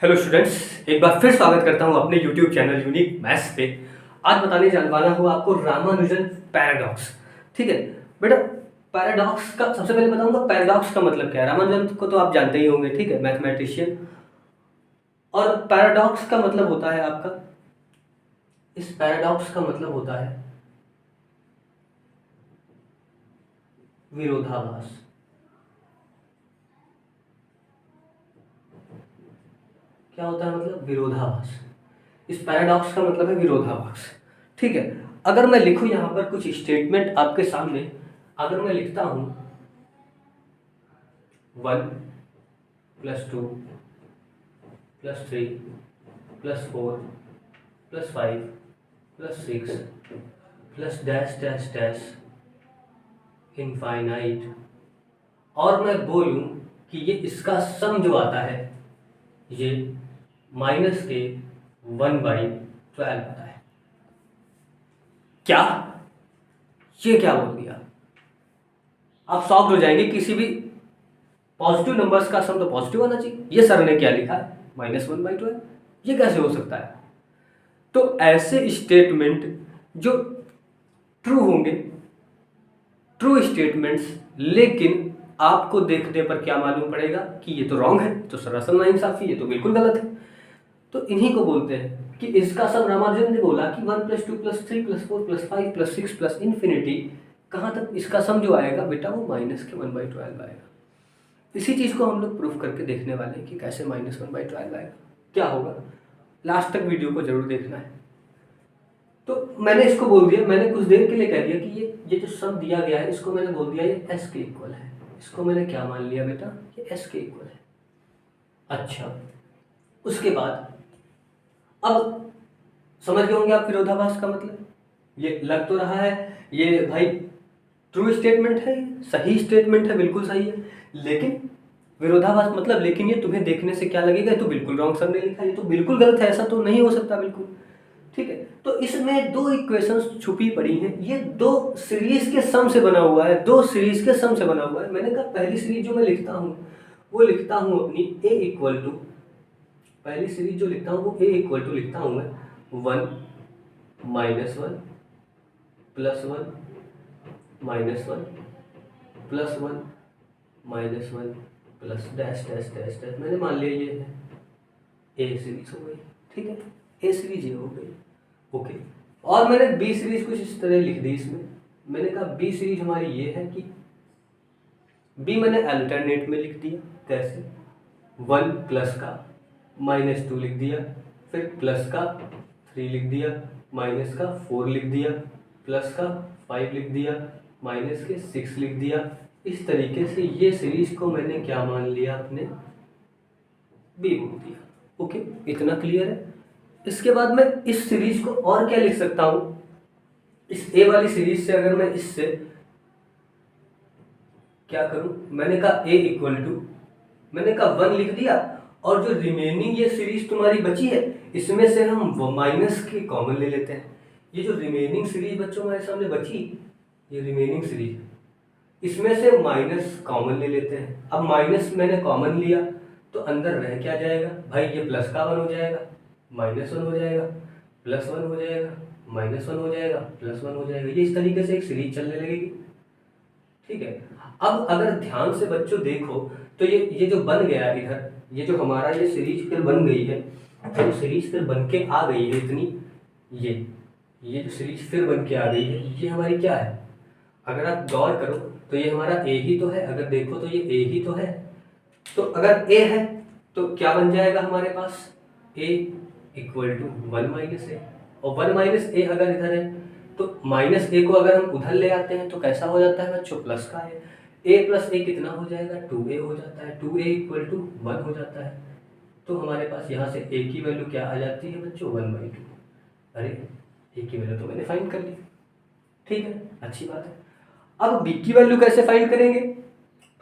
Hello students, एक बार फिर स्वागत करता हूं अपने यूट्यूब चैनल यूनिक मैथ्स पे। आज बताने जाने वाला हूं आपको रामानुजन पैराडॉक्स। ठीक है बेटा, पैराडॉक्स का सबसे पहले बताऊंगा पैराडॉक्स का मतलब क्या है। रामानुजन को तो आप जानते ही होंगे, ठीक है, मैथमेटिशियन। और पैराडॉक्स का मतलब होता है आपका, इस पैराडॉक्स का मतलब होता है विरोधाभास। क्या होता है मतलब विरोधाभास। इस पैराडॉक्स का मतलब है विरोधाभास। ठीक है, अगर मैं लिखूं यहां पर कुछ स्टेटमेंट आपके सामने, अगर मैं लिखता हूं 1 + 2 + 3 + 4 + 5 + 6 + डैश डैश डैश इनफाइनाइट, और मैं बोलूं कि ये इसका सम जो आता है ये -1/12 आता है। क्या, ये क्या बोल दिया? आप शॉक्ड हो जाएंगे। किसी भी पॉजिटिव नंबर्स का सम तो पॉजिटिव आना चाहिए। ये सर ने क्या लिखा है -1/12, ये कैसे हो सकता है? तो ऐसे स्टेटमेंट जो ट्रू होंगे, ट्रू स्टेटमेंट्स, लेकिन आपको देखने पर क्या मालूम पड़ेगा कि ये तो रॉन्ग है, तो सरासर नाइंसाफी, ये तो बिल्कुल गलत है। तो इन्हीं को बोलते हैं कि इसका सम रामानुजन ने बोला कि 1 + 2 + 3 + 4 + 5 + 6 + कहाँ तक इसका सम जो आएगा बेटा वो -1/12 आएगा। इसी चीज़ को हम लोग प्रूफ करके देखने वाले हैं कि कैसे -1/12 आएगा, क्या होगा। लास्ट तक वीडियो को जरूर देखना है। तो मैंने इसको बोल दिया, मैंने कुछ देर के लिए कह दिया कि ये जो सम दिया गया है इसको मैंने बोल दिया ये एस के इक्वल है। इसको मैंने क्या मान लिया बेटा, ये एस के इक्वल है। अच्छा, उसके बाद अब समझ गए होंगे आप विरोधाभास का मतलब। ये लग तो रहा है ये भाई ट्रू स्टेटमेंट है, सही स्टेटमेंट है, बिल्कुल सही है, लेकिन विरोधाभास मतलब, लेकिन ये तुम्हें देखने से क्या लगेगा, ये तो बिल्कुल रॉन्ग सर ने लिखा है, ये तो बिल्कुल गलत है, ऐसा तो नहीं हो सकता बिल्कुल। ठीक है, तो इसमें दो इक्वेशंस छुपी पड़ी हैं। ये दो सीरीज के सम से बना हुआ है, दो सीरीज के सम से बना हुआ है। मैंने कहा पहली सीरीज जो मैं लिखता हूँ वो लिखता हूँ अपनी a इक्वल टू, पहली सीरीज जो लिखता हूँ वो a इक्वल टू लिखता हूँ मैं 1 - 1 + 1 - 1 + 1 - 1 plus dash dash dash dash, मैंने मान लिया ये है ए सीरीज हो गई। ठीक है, ए सीरीज ये हो गई। ओके, और मैंने बी सीरीज कुछ इस तरह लिख दी इसमें। मैंने कहा बी सीरीज हमारी ये है कि बी मैंने अल्टरनेट में लिख दिया। कैसे? 1 प्लस का -2 लिख दिया, फिर प्लस का 3 लिख दिया, माइनस का 4 लिख दिया, प्लस का 5 लिख दिया, माइनस के 6 लिख दिया। इस तरीके से ये सीरीज को मैंने क्या मान लिया, अपने बी बोल दिया। ओके, इतना क्लियर है। इसके बाद मैं इस सीरीज को और क्या लिख सकता हूं, इस ए वाली सीरीज से अगर मैं इससे क्या करूं, मैंने कहा ए इक्वल टू, मैंने कहा 1 लिख दिया, और जो रिमेनिंग ये सीरीज तुम्हारी बची है इसमें से हम माइनस के कॉमन ले लेते हैं। ये जो रिमेनिंग सीरीज बच्चों हमारे सामने बची, ये रिमेनिंग सीरीज, इसमें से माइनस कॉमन ले लेते हैं। अब माइनस मैंने कॉमन लिया तो अंदर रह क्या जाएगा भाई, ये प्लस का 1 हो जाएगा, -1 हो जाएगा, +1 हो जाएगा, -1 हो जाएगा, +1 हो जाएगा। ये इस तरीके से एक सीरीज चलने लगेगी। ठीक है, अब अगर ध्यान से बच्चों देखो तो ये जो बन गया इधर, ये जो हमारा ये सीरीज फिर बन गई है, ये जो सीरीज फिर बन के आ गई है इतनी, ये जो सीरीज फिर बन के आ गई है, ये हमारी क्या है? अगर आप गौर करो तो ये हमारा ए ही तो है। अगर देखो तो ये ए ही तो है। तो अगर ए है तो क्या बन जाएगा हमारे पास, ए इक्वल टू 1 - ए, और 1 - ए अगर इधर है तो माइनस ए को अगर हम उधर ले आते हैं तो कैसा हो जाता है बच्चों, प्लस का है। ए प्लस ए कितना हो जाएगा, 2a हो जाता है, 2a इक्वल टू 1 हो जाता है। तो हमारे पास यहाँ से ए की वैल्यू क्या आ जाती है बच्चों, 1/2। अरे ए की वैल्यू तो मैंने फाइंड कर ली। ठीक है, अच्छी बात है। अब बी की वैल्यू कैसे फाइंड करेंगे?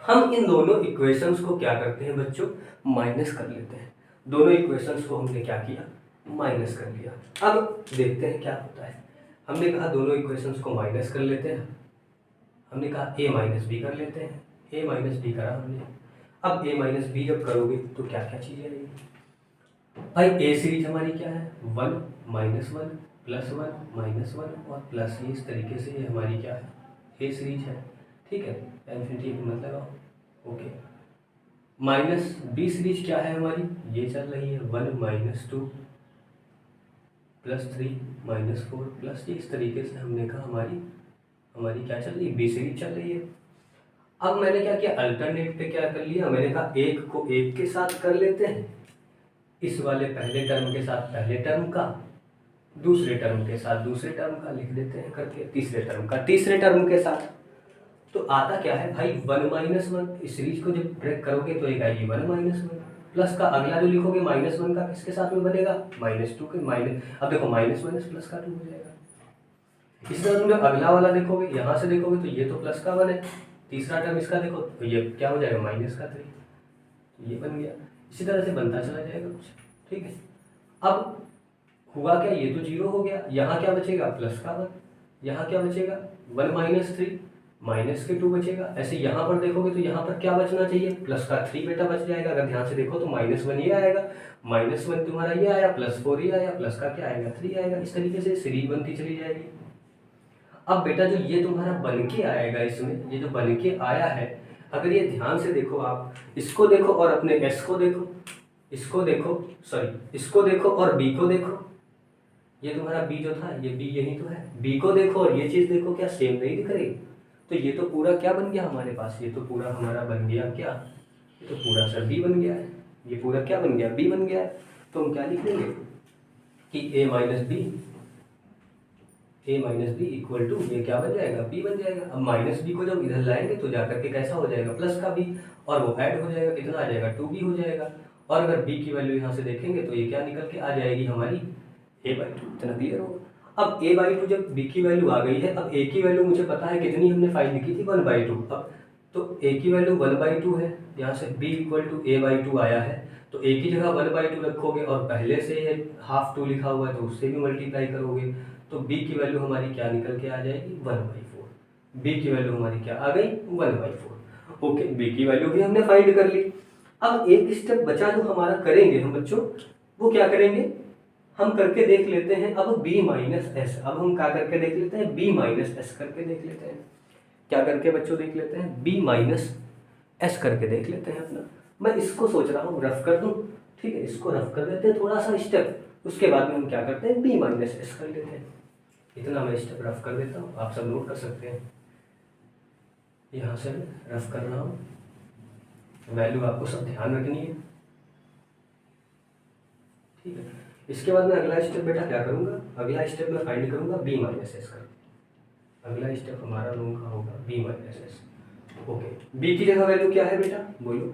हम इन दोनों इक्वेशंस को क्या करते हैं बच्चों, माइनस कर लेते हैं। दोनों इक्वेशंस को हमने क्या किया, माइनस कर लिया। अब देखते हैं क्या होता है। हमने कहा दोनों इक्वेशंस को माइनस कर लेते हैं, हमने कहा a - b कर लेते हैं, a - b करा हमने। अब a - b जब करोगे तो क्या क्या चीज़ें आएगी, भाई ए सीरीज हमारी क्या है, 1 -1 +1 -1 और प्लस, ये इस तरीके से ये हमारी क्या है, ए सीरीज है। ठीक है, इन्फिनिटी की मत लगाओ। ओके, माइनस बी सीरीज क्या है हमारी, ये चल रही है 1 -2 +3 -4 प्लस, ये इस तरीके से हमने कहा हमारी हमारी क्या चल रही है, बी सीरीज चल रही है। अब मैंने क्या किया, अल्टरनेट पे क्या कर लिया, मैंने कहा एक को एक के साथ कर लेते हैं, इस वाले पहले टर्म के साथ पहले टर्म का, दूसरे टर्म के साथ दूसरे टर्म का लिख देते हैं करके, तीसरे टर्म का तीसरे टर्म के साथ। तो आता क्या है भाई 1 -1, इस सीरीज को जब ब्रेक करोगे तो एक आएगी 1 -1 प्लस का अगला जो लिखोगे -1 का किसके साथ में बनेगा, -2 के माइनस, अब देखो -1 प्लस का 2 हो जाएगा। इसी तरह तुम जब अगला वाला देखोगे, यहाँ से देखोगे तो ये तो प्लस का 1 है, तीसरा टर्म इसका देखो तो ये क्या हो जाएगा -3, तो ये बन गया। इसी तरह से बनता चला जाएगा कुछ। ठीक है, अब हुआ क्या, ये तो 0 हो गया, यहाँ क्या बचेगा प्लस का 1, यहाँ क्या बचेगा 1 -3 माइनस के 2 बचेगा। ऐसे यहाँ पर देखोगे तो यहाँ पर क्या बचना चाहिए, प्लस का 3 बेटा बच जाएगा। अगर ध्यान से देखो तो -1 ये आएगा, -1 तुम्हारा ये आया, +4 ये आया, प्लस का क्या आएगा 3 आएगा। इस तरीके से सीरीज बनती चली जाएगी। अब बेटा जो ये तुम्हारा बन के आएगा, इसमें ये जो बन के आया है, अगर ये ध्यान से देखो, आप इसको देखो और अपने एस को देखो, इसको देखो, सॉरी इसको देखो और बी को देखो, ये तुम्हारा बी जो था, ये बी यही तो है, बी को देखो और ये चीज़ देखो, क्या सेम नहीं दिख रही। तो ये तो पूरा क्या बन गया हमारे पास, ये तो पूरा हमारा बन गया क्या, ये तो पूरा सर बी बन गया है, ये पूरा क्या बन गया, बी बन गया है। तो हम क्या लिख देंगे कि a minus B equal to, ये क्या बन जाएगा, बी बन जाएगा। अब माइनस बी को जब इधर लाएंगे तो जाकर के कैसा हो जाएगा, प्लस का बी, और वो ऐड हो जाएगा, कितना आ जाएगा 2b हो जाएगा। और अगर b की वैल्यू यहाँ से देखेंगे तो ये क्या निकल के आ जाएगी हमारी a/2। इतना क्लियर होगा। अब a/2 जब b की वैल्यू आ गई है, अब a की वैल्यू मुझे पता है कितनी हमने फाइंड की थी, 1/2। अब तो a की वैल्यू 1/2 है, यहाँ से b इक्वल टू a/2 आया है, तो a की जगह 1/2 रखोगे और पहले से ये ½ 2 लिखा हुआ है तो उससे भी मल्टीप्लाई करोगे, तो b की वैल्यू हमारी क्या निकल के आ जाएगी 1/4। b की वैल्यू हमारी क्या आ गई 1/4। ओके, b की वैल्यू भी हमने फाइंड कर ली। अब एक स्टेप बचा जो हमारा करेंगे हम बच्चों, वो क्या करेंगे, हम करके देख लेते हैं अब b माइनस एस। अब हम क्या करके देख लेते हैं, b माइनस एस करके देख लेते हैं। क्या करके बच्चों देख लेते हैं, b माइनस एस करके देख लेते हैं अपना। मैं इसको सोच रहा हूँ रफ कर दूँ, ठीक है, इसको रफ कर देते हैं थोड़ा सा स्टेप, उसके बाद में हम क्या करते हैं b माइनस एस कर लेते हैं। इतना मैं स्टेप रफ कर देता हूँ, आप सब नोट कर सकते हैं। यहाँ से रफ कर रहा हूँ, वैल्यू आपको सब ध्यान रखनी है, ठीक है। इसके बाद मैं अगला स्टेप बेटा क्या करूँगा, अगला स्टेप मैं फाइंड करूँगा b माइनस एस कर। अगला स्टेप हमारा लोगों का होगा b minus S. Okay, b की जगह वैल्यू क्या है बेटा, बोलो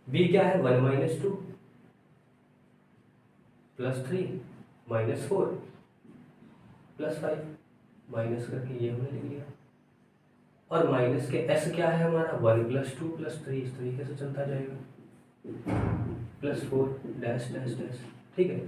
b क्या है, 1 - 2 +3 -4 +5 माइनस करके ये हमने लिख लिया। और माइनस के s क्या है हमारा 1 + 2 + 3, इस तरीके से चलता जाएगा, +4 डैश डैश डैश, ठीक है।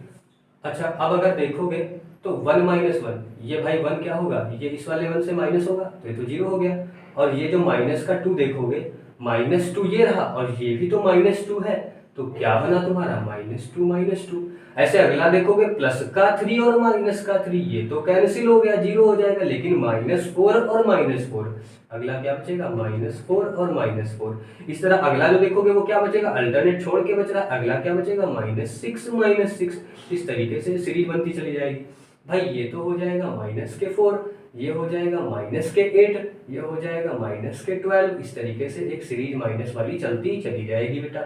अच्छा, अब अगर देखोगे तो 1 - 1, ये भाई 1 क्या होगा, ये इस वाले 1 से माइनस होगा तो ये तो 0 हो गया। और ये जो माइनस का 2 देखोगे, -2 ये रहा और ये भी तो -2 है, तो क्या बना तुम्हारा -2 - 2। ऐसे अगला देखोगे प्लस का 3 और माइनस का 3, ये तो कैंसिल हो गया, 0 हो जाएगा, लेकिन -4 और -4, अगला क्या बचेगा -4 और -4। इस तरह अगला जो देखोगे वो क्या बचेगा, अल्टरनेट छोड़ के बच रहा है, अगला क्या बचेगा -6 इस तरीके से सीरीज बनती चली जाएगी। भाई ये तो हो जाएगा -4, ये हो जाएगा -8, ये हो जाएगा -12, इस तरीके से एक सीरीज माइनस वाली चलती चली जाएगी बेटा।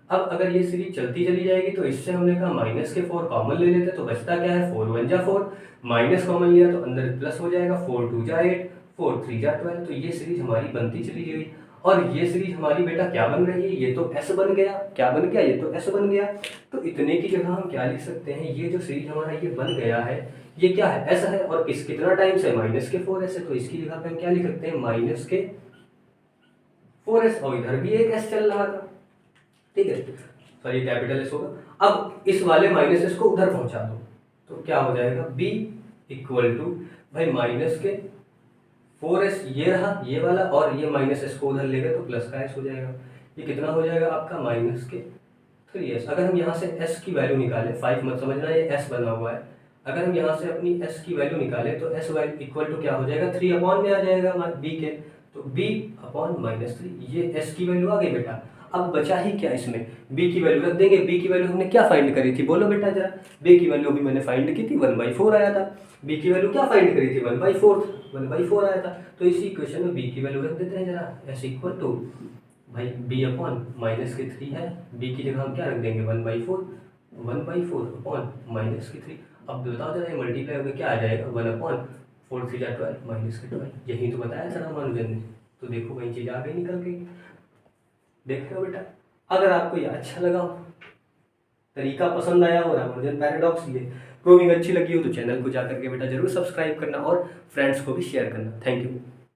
अब अगर ये सीरीज चलती चली जाएगी तो इससे हमने कहा -4 कॉमन ले लेते, तो बचता क्या है 4 × 1 = 4, माइनस कॉमन लिया तो अंदर प्लस हो जाएगा, 4 × 2 = 8, 4 × 3 = 12। तो ये सीरीज हमारी बनती चली गई। और ये सीरीज हमारी बेटा क्या बन रही है, ये तो s बन गया, क्या बन गया, ये तो s बन गया। तो इतने की जगह हम क्या लिख सकते हैं, ये जो सीरीज हमारा ये बन गया है, ये क्या है s है, और कितना टाइम से -4s है, तो इसकी जगह पे हम क्या लिख सकते हैं -4s, और इधर भी एक s चल रहा था, ठीक है, सॉरी कैपिटल S होगा। अब इस वाले -s को उधर पहुंचा दो तो क्या हो जाएगा, b इक्वल टू भाई -4s ये रहा ये वाला, और ये -s को उधर ले गए तो प्लस का s हो जाएगा। ये कितना हो जाएगा आपका 3s। अगर हम यहाँ से s की वैल्यू निकालें, 5 मत समझना, ये s बना हुआ है। अगर हम यहाँ से अपनी s की वैल्यू निकालें तो s इक्वल टू क्या हो जाएगा, 3 अपॉन में आ जाएगा हमारे b के, तो b अपॉन -3, ये s की वैल्यू आ गई बेटा। अब बचा ही क्या इसमें, b की वैल्यू रख देंगे। b की वैल्यू हमने क्या फाइंड करी थी, बोलो बेटा जरा। b की वैल्यू भी मैंने फाइंड की थी, 1/4 आया था। b की वैल्यू क्या फाइंड करी थी, 1/4 आया था। तो इसी इक्वेशन में b की वैल्यू रख देते हैं जरा, s इक्वल टू भाई b अपॉन -3 है, b की जगह हम क्या रख देंगे, 1/4 अपॉन -3। अब बताओ जरा, ये मल्टीप्लाई होकर क्या आ जाएगा, 1/4 3 जा 12 -12। यही तो बताया था रामानुजन ने, तो देखो वही चीज़ आ गई निकल गई। देख लो बेटा, अगर आपको ये अच्छा लगा हो, तरीका पसंद आया हो, रामानुजन पैराडॉक्स ये प्रूविंग अच्छी लगी हो, तो चैनल को जाकर के बेटा जरूर सब्सक्राइब करना और फ्रेंड्स को भी शेयर करना। Thank you.